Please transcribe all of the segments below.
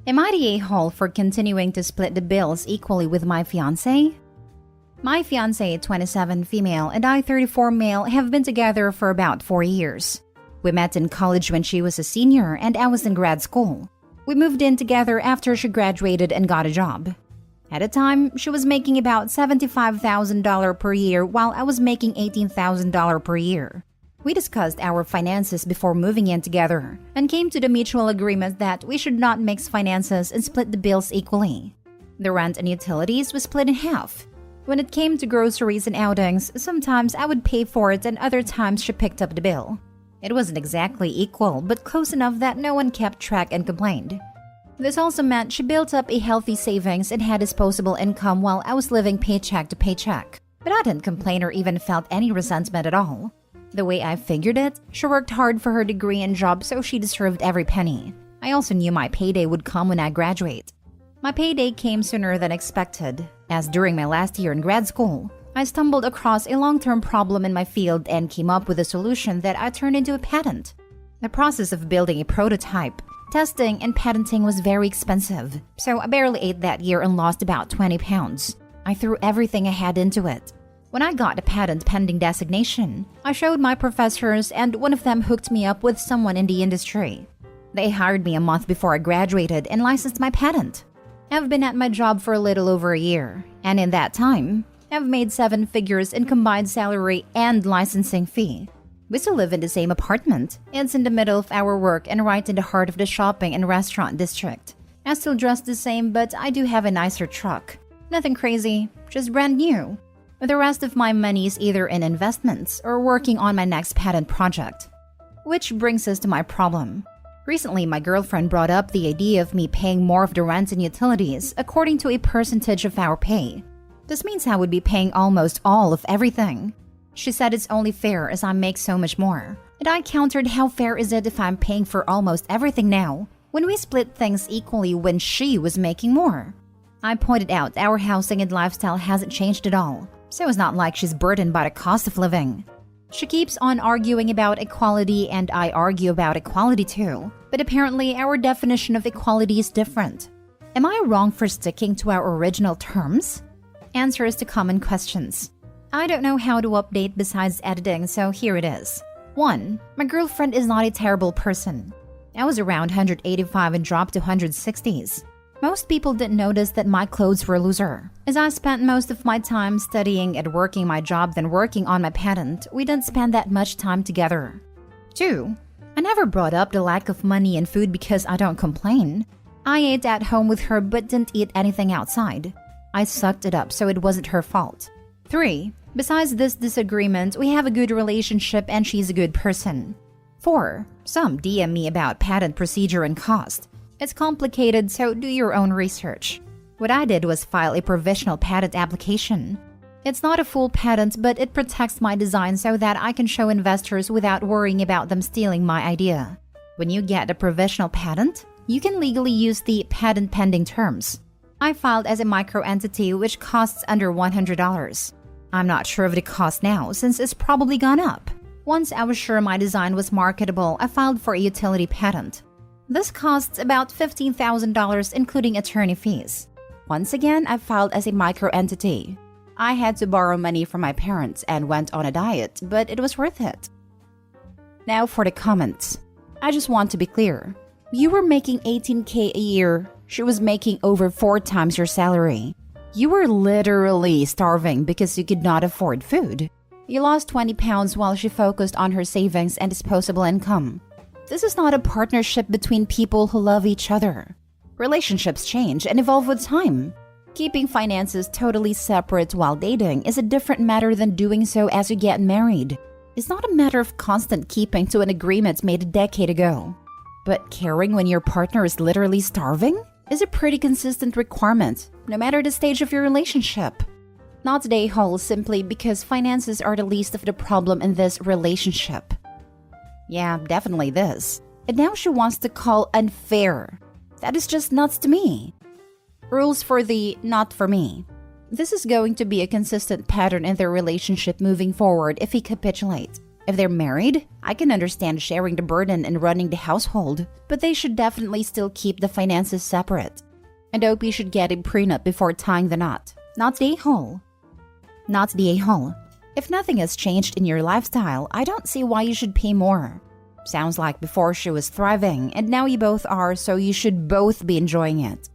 Am I the a-hole for continuing to split the bills equally with my fiancé? My fiancé, 27 female, and I, 34 male, have been together for about 4 years. We met in college when she was a senior and I was in grad school. We moved in together after she graduated and got a job. At the time, she was making about $75,000 per year while I was making $18,000 per year. We discussed our finances before moving in together and came to the mutual agreement that we should not mix finances and split the bills equally. The rent and utilities was split in half. When it came to groceries and outings, sometimes I would pay for it and other times she picked up the bill. It wasn't exactly equal, but close enough that no one kept track and complained. This also meant she built up a healthy savings and had disposable income while I was living paycheck to paycheck. But I didn't complain or even felt any resentment at all. The way I figured it, she worked hard for her degree and job, so she deserved every penny. I also knew my payday would come when I graduate. My payday came sooner than expected, as during my last year in grad school, I stumbled across a long-term problem in my field and came up with a solution that I turned into a patent. The process of building a prototype, testing, and patenting was very expensive, so I barely ate that year and lost about 20 pounds. I threw everything I had into it. When I got a patent pending designation, I showed my professors and one of them hooked me up with someone in the industry. They hired me a month before I graduated and licensed my patent. I've been at my job for a little over a year, and in that time, I've made 7 figures in combined salary and licensing fee. We still live in the same apartment. It's in the middle of our work and right in the heart of the shopping and restaurant district. I still dress the same, but I do have a nicer truck. Nothing crazy, just brand new. The rest of my money is either in investments or working on my next patent project. Which brings us to my problem. Recently, my girlfriend brought up the idea of me paying more of the rent and utilities according to a percentage of our pay. This means I would be paying almost all of everything. She said it's only fair as I make so much more. And I countered, how fair is it if I'm paying for almost everything now, when we split things equally when she was making more? I pointed out our housing and lifestyle hasn't changed at all, so it's not like she's burdened by the cost of living. She keeps on arguing about equality and I argue about equality too, but apparently our definition of equality is different. Am I wrong for sticking to our original terms? Answers to common questions. I don't know how to update besides editing, so here it is. 1. My girlfriend is not a terrible person. I was around 185 and dropped to 160s. Most people didn't notice that my clothes were looser. As I spent most of my time studying and working my job than working on my patent, we didn't spend that much time together. 2. I never brought up the lack of money and food because I don't complain. I ate at home with her but didn't eat anything outside. I sucked it up, so it wasn't her fault. 3. Besides this disagreement, we have a good relationship and she's a good person. 4. Some DM me about patent procedure and cost. It's complicated, so do your own research. What I did was file a provisional patent application. It's not a full patent, but it protects my design so that I can show investors without worrying about them stealing my idea. When you get a provisional patent, you can legally use the patent pending terms. I filed as a micro-entity, which costs under $100. I'm not sure of the cost now, since it's probably gone up. Once I was sure my design was marketable, I filed for a utility patent. This costs about $15,000 including attorney fees. Once again, I filed as a micro-entity. I had to borrow money from my parents and went on a diet, but it was worth it. Now for the comments. I just want to be clear. You were making $18K a year. She was making over 4 times your salary. You were literally starving because you could not afford food. You lost 20 pounds while she focused on her savings and disposable income. This is not a partnership between people who love each other. Relationships change and evolve with time. Keeping finances totally separate while dating is a different matter than doing so as you get married. It's not a matter of constant keeping to an agreement made a decade ago. But caring when your partner is literally starving is a pretty consistent requirement, no matter the stage of your relationship. Not today, whole simply because finances are the least of the problem in this relationship. Yeah, definitely this. And now she wants to call unfair. That is just nuts to me. Rules for the not for me. This is going to be a consistent pattern in their relationship moving forward if he capitulates. If they're married, I can understand sharing the burden and running the household, but they should definitely still keep the finances separate. And OP should get a prenup before tying the knot. Not the a-hole. Not the a-hole. If nothing has changed in your lifestyle, I don't see why you should pay more. Sounds like before she was thriving, and now you both are, so you should both be enjoying it.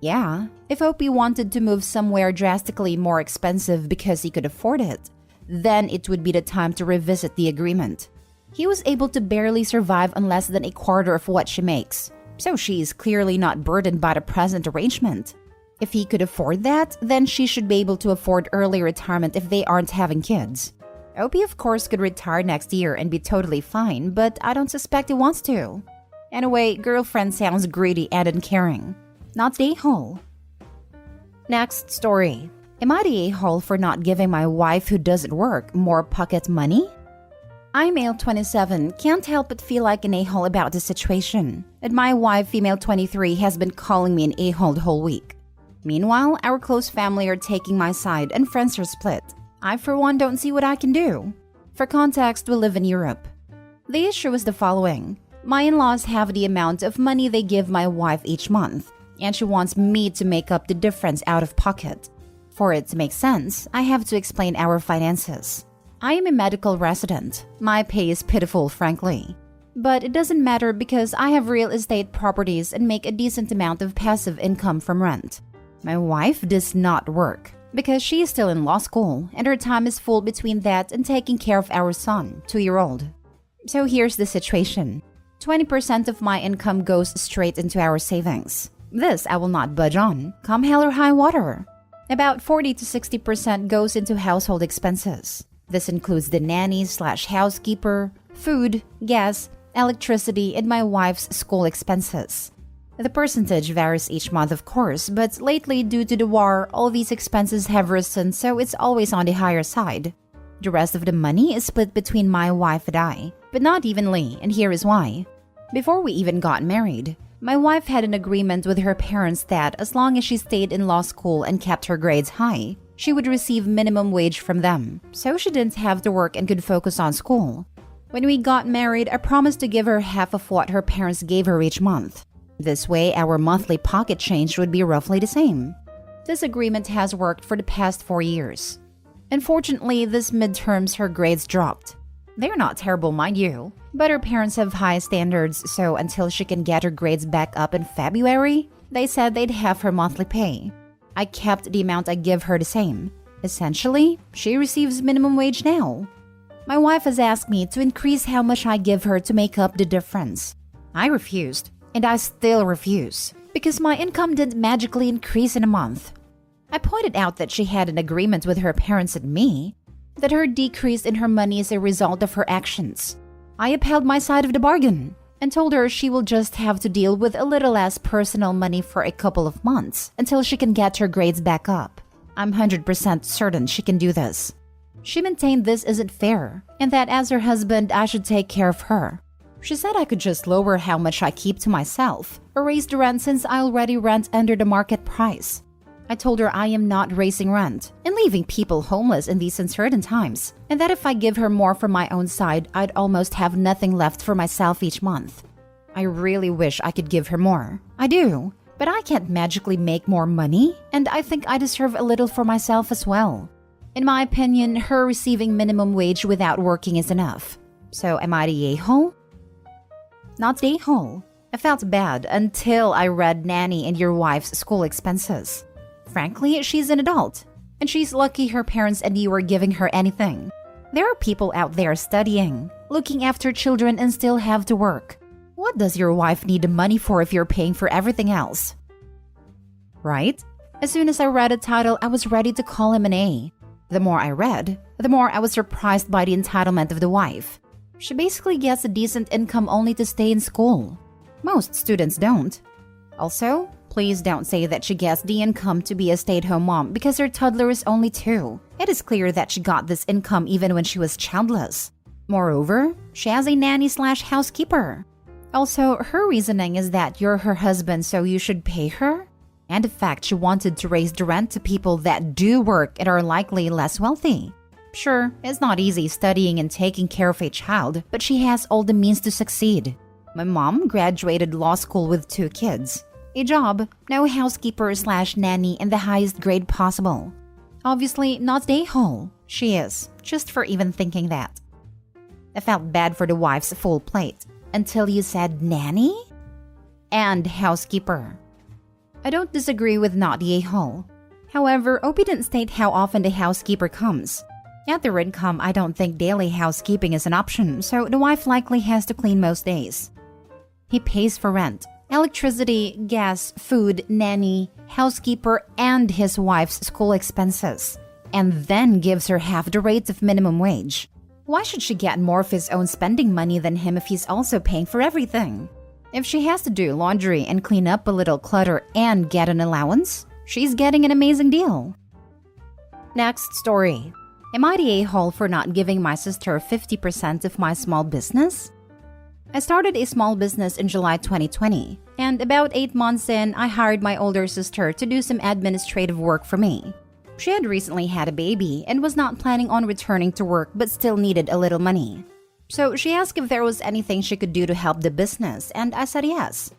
Yeah, if OP wanted to move somewhere drastically more expensive because he could afford it, then it would be the time to revisit the agreement. He was able to barely survive on less than a quarter of what she makes, so she is clearly not burdened by the present arrangement. If he could afford that, then she should be able to afford early retirement if they aren't having kids. OP of course could retire next year and be totally fine, but I don't suspect he wants to. Anyway, girlfriend sounds greedy and uncaring. Not the a-hole. Next story. Am I the a-hole for not giving my wife who doesn't work more pocket money? I, male 27, can't help but feel like an a-hole about the situation, and my wife, female 23, has been calling me an a-hole the whole week. Meanwhile, our close family are taking my side and friends are split. I, for one, don't see what I can do. For context, we live in Europe. The issue is the following. My in-laws have the amount of money they give my wife each month, and she wants me to make up the difference out of pocket. For it to make sense, I have to explain our finances. I am a medical resident. My pay is pitiful, frankly. But it doesn't matter because I have real estate properties and make a decent amount of passive income from rent. My wife does not work because she is still in law school and her time is full between that and taking care of our son, 2-year-old. So here's the situation. 20% of my income goes straight into our savings. This I will not budge on, come hell or high water. About 40 to 60% goes into household expenses. This includes the nanny/housekeeper, food, gas, electricity, and my wife's school expenses. The percentage varies each month, of course, but lately, due to the war, all these expenses have risen, so it's always on the higher side. The rest of the money is split between my wife and I, but not evenly, and here is why. Before we even got married, my wife had an agreement with her parents that as long as she stayed in law school and kept her grades high, she would receive minimum wage from them, so she didn't have to work and could focus on school. When we got married, I promised to give her half of what her parents gave her each month. This way, our monthly pocket change would be roughly the same. This agreement has worked for the past 4 years. Unfortunately, this midterms her grades dropped. They're not terrible, mind you, but her parents have high standards, so until she can get her grades back up in February, they said they'd have her monthly pay. I kept the amount I give her the same. Essentially, she receives minimum wage now. My wife has asked me to increase how much I give her to make up the difference. I refused. And I still refuse, because my income didn't magically increase in a month. I pointed out that she had an agreement with her parents and me, that her decrease in her money is a result of her actions. I upheld my side of the bargain, and told her she will just have to deal with a little less personal money for a couple of months until she can get her grades back up. I'm 100% certain she can do this. She maintained this isn't fair, and that as her husband, I should take care of her. She said I could just lower how much I keep to myself, or raise the rent since I already rent under the market price. I told her I am not raising rent and leaving people homeless in these uncertain times, and that if I give her more from my own side, I'd almost have nothing left for myself each month. I really wish I could give her more. I do, but I can't magically make more money, and I think I deserve a little for myself as well. In my opinion, her receiving minimum wage without working is enough. So am I the a-hole? Not the a-hole. I felt bad until I read nanny and your wife's school expenses. Frankly, she's an adult, and she's lucky her parents and you are giving her anything. There are people out there studying, looking after children and still have to work. What does your wife need the money for if you're paying for everything else? Right? As soon as I read the title, I was ready to call him an A. The more I read, the more I was surprised by the entitlement of the wife. She basically gets a decent income only to stay in school. Most students don't. Also, please don't say that she gets the income to be a stay-at-home mom because her toddler is only 2. It is clear that she got this income even when she was childless. Moreover, she has a nanny/housekeeper. Also, her reasoning is that you're her husband so you should pay her? And the fact she wanted to raise the rent to people that do work and are likely less wealthy. Sure, it's not easy studying and taking care of a child, but she has all the means to succeed. My mom graduated law school with 2 kids. A job, no housekeeper/nanny, and the highest grade possible. Obviously, not a hole. She is, just for even thinking that. I felt bad for the wife's full plate. Until you said nanny? And housekeeper. I don't disagree with not a hole. However, Opie didn't state how often the housekeeper comes. At their income, I don't think daily housekeeping is an option, so the wife likely has to clean most days. He pays for rent, electricity, gas, food, nanny, housekeeper, and his wife's school expenses, and then gives her half the rate of minimum wage. Why should she get more of his own spending money than him if he's also paying for everything? If she has to do laundry and clean up a little clutter and get an allowance, she's getting an amazing deal. Next story. Am I the a-hole for not giving my sister 50% of my small business? I started a small business in July 2020, and about 8 months in, I hired my older sister to do some administrative work for me. She had recently had a baby and was not planning on returning to work but still needed a little money. So she asked if there was anything she could do to help the business, and I said yes.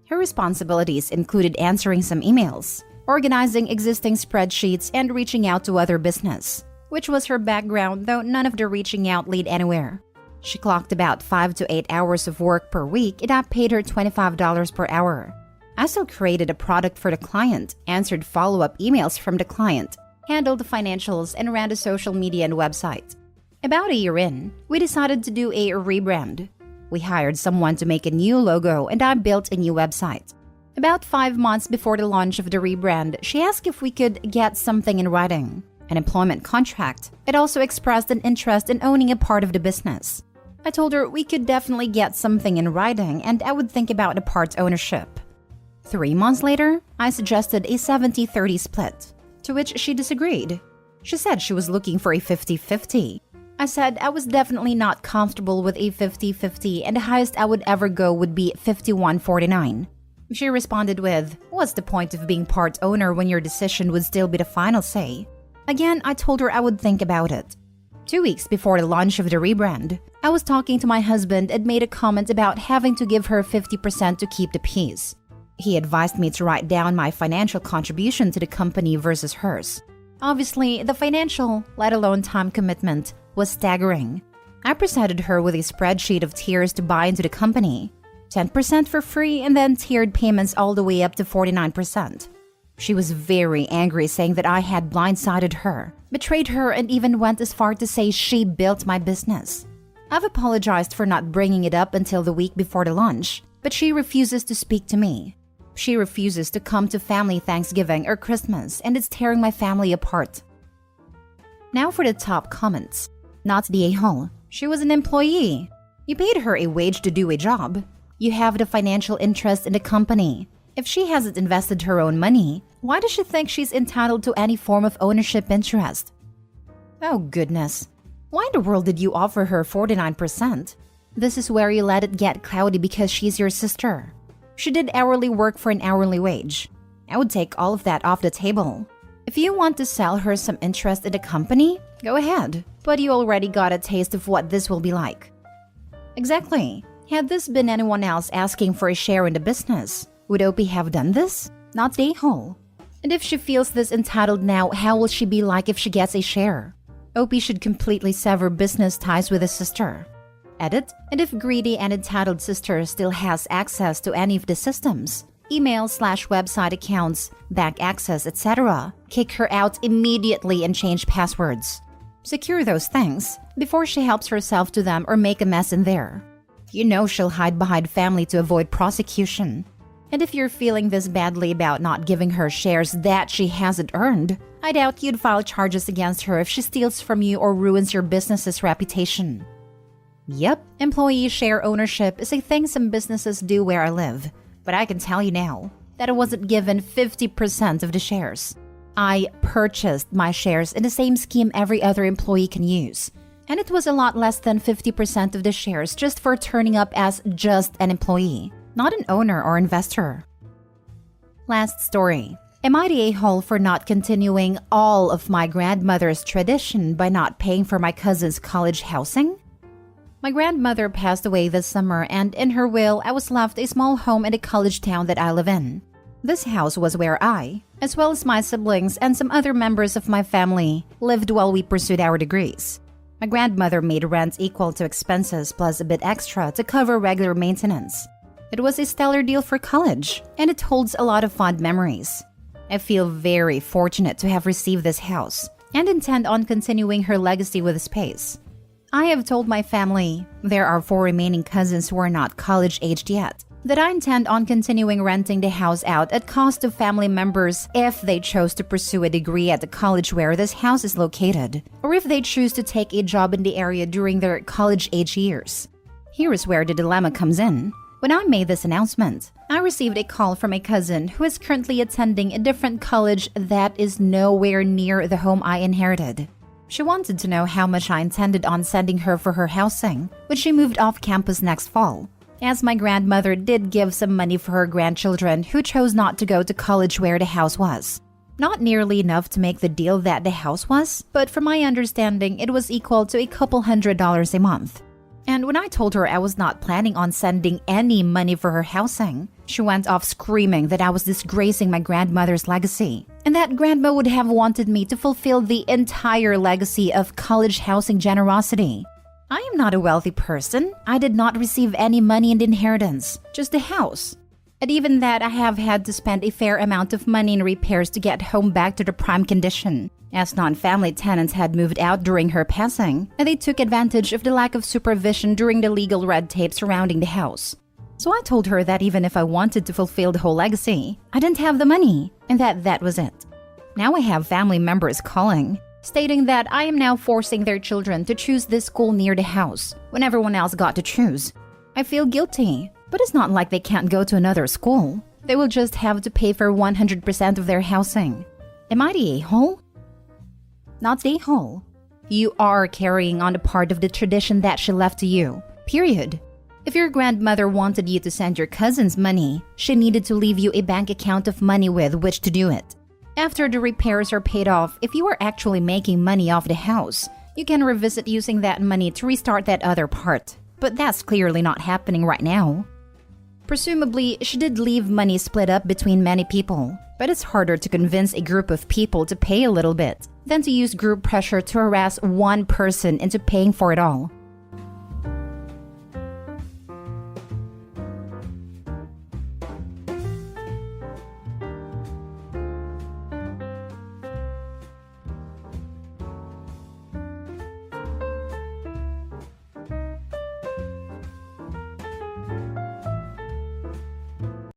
Her responsibilities included answering some emails, organizing existing spreadsheets, and reaching out to other business, which was her background, though none of the reaching out led anywhere. She clocked about 5 to 8 hours of work per week, and I paid her $25 per hour. I still created a product for the client, answered follow-up emails from the client, handled the financials, and ran the social media and website. About a year in, we decided to do a rebrand. We hired someone to make a new logo, and I built a new website. About 5 months before the launch of the rebrand, she asked if we could get something in writing, an employment contract. It also expressed an interest in owning a part of the business. I told her we could definitely get something in writing, and I would think about the part ownership. 3 months later, I suggested a 70-30 split, to which she disagreed. She said she was looking for a 50-50. I said I was definitely not comfortable with a 50-50, and the highest I would ever go would be 51-49. She responded with, "What's the point of being part owner when your decision would still be the final say?" Again, I told her I would think about it. 2 weeks before the launch of the rebrand, I was talking to my husband and made a comment about having to give her 50% to keep the peace. He advised me to write down my financial contribution to the company versus hers. Obviously, the financial, let alone time commitment, was staggering. I presented her with a spreadsheet of tiers to buy into the company. 10% for free, and then tiered payments all the way up to 49%. She was very angry, saying that I had blindsided her, betrayed her, and even went as far to say she built my business. I've apologized for not bringing it up until the week before the launch, but she refuses to speak to me. She refuses to come to family Thanksgiving or Christmas, and it's tearing my family apart. Now for the top comments. Not the a-hole. She was an employee. You paid her a wage to do a job. You have the financial interest in the company. If she hasn't invested her own money, why does she think she's entitled to any form of ownership interest? Oh goodness. Why in the world did you offer her 49%? This is where you let it get cloudy because she's your sister. She did hourly work for an hourly wage. I would take all of that off the table. If you want to sell her some interest in the company, go ahead. But you already got a taste of what this will be like. Exactly. Had this been anyone else asking for a share in the business, would Opie have done this? Not the a-hole. And if she feels this entitled now, how will she be like if she gets a share? Opie should completely sever business ties with his sister. Edit, and if greedy and entitled sister still has access to any of the systems, email/website accounts, bank access, etc., kick her out immediately and change passwords. Secure those things before she helps herself to them or make a mess in there. You know she'll hide behind family to avoid prosecution. And if you're feeling this badly about not giving her shares that she hasn't earned, I doubt you'd file charges against her if she steals from you or ruins your business's reputation. Yep, employee share ownership is a thing some businesses do where I live, but I can tell you now that I wasn't given 50% of the shares. I purchased my shares in the same scheme every other employee can use, and it was a lot less than 50% of the shares just for turning up as just an employee, not an owner or investor. Last story. Am I the a-hole for not continuing all of my grandmother's tradition by not paying for my cousin's college housing? My grandmother passed away this summer, and in her will, I was left a small home in the college town that I live in. This house was where I, as well as my siblings and some other members of my family, lived while we pursued our degrees. My grandmother made rent equal to expenses plus a bit extra to cover regular maintenance. It was a stellar deal for college, and it holds a lot of fond memories. I feel very fortunate to have received this house and intend on continuing her legacy with the space. I have told my family, there are 4 remaining cousins who are not college-aged yet, that I intend on continuing renting the house out at cost to family members if they chose to pursue a degree at the college where this house is located, or if they choose to take a job in the area during their college-age years. Here is where the dilemma comes in. When I made this announcement, I received a call from a cousin who is currently attending a different college that is nowhere near the home I inherited. She wanted to know how much I intended on sending her for her housing when she moved off campus next fall, as my grandmother did give some money for her grandchildren who chose not to go to college where the house was. Not nearly enough to make the deal that the house was, but from my understanding, it was equal to a couple $100s a month. And when I told her I was not planning on sending any money for her housing, she went off screaming that I was disgracing my grandmother's legacy, and that grandma would have wanted me to fulfill the entire legacy of college housing generosity. I am not a wealthy person. I did not receive any money in the inheritance, just the house. And even that, I have had to spend a fair amount of money in repairs to get home back to the prime condition, as non-family tenants had moved out during her passing, and they took advantage of the lack of supervision during the legal red tape surrounding the house. So I told her that even if I wanted to fulfill the whole legacy, I didn't have the money, and that was it. Now I have family members calling, stating that I am now forcing their children to choose this school near the house when everyone else got to choose. I feel guilty, but it's not like they can't go to another school. They will just have to pay for 100% of their housing. Am I the a-hole? Not the a-hole. You are carrying on a part of the tradition that she left to you, period. If your grandmother wanted you to send your cousins money, she needed to leave you a bank account of money with which to do it. After the repairs are paid off, if you are actually making money off the house, you can revisit using that money to restart that other part. But that's clearly not happening right now. Presumably, she did leave money split up between many people, but it's harder to convince a group of people to pay a little bit than to use group pressure to harass one person into paying for it all.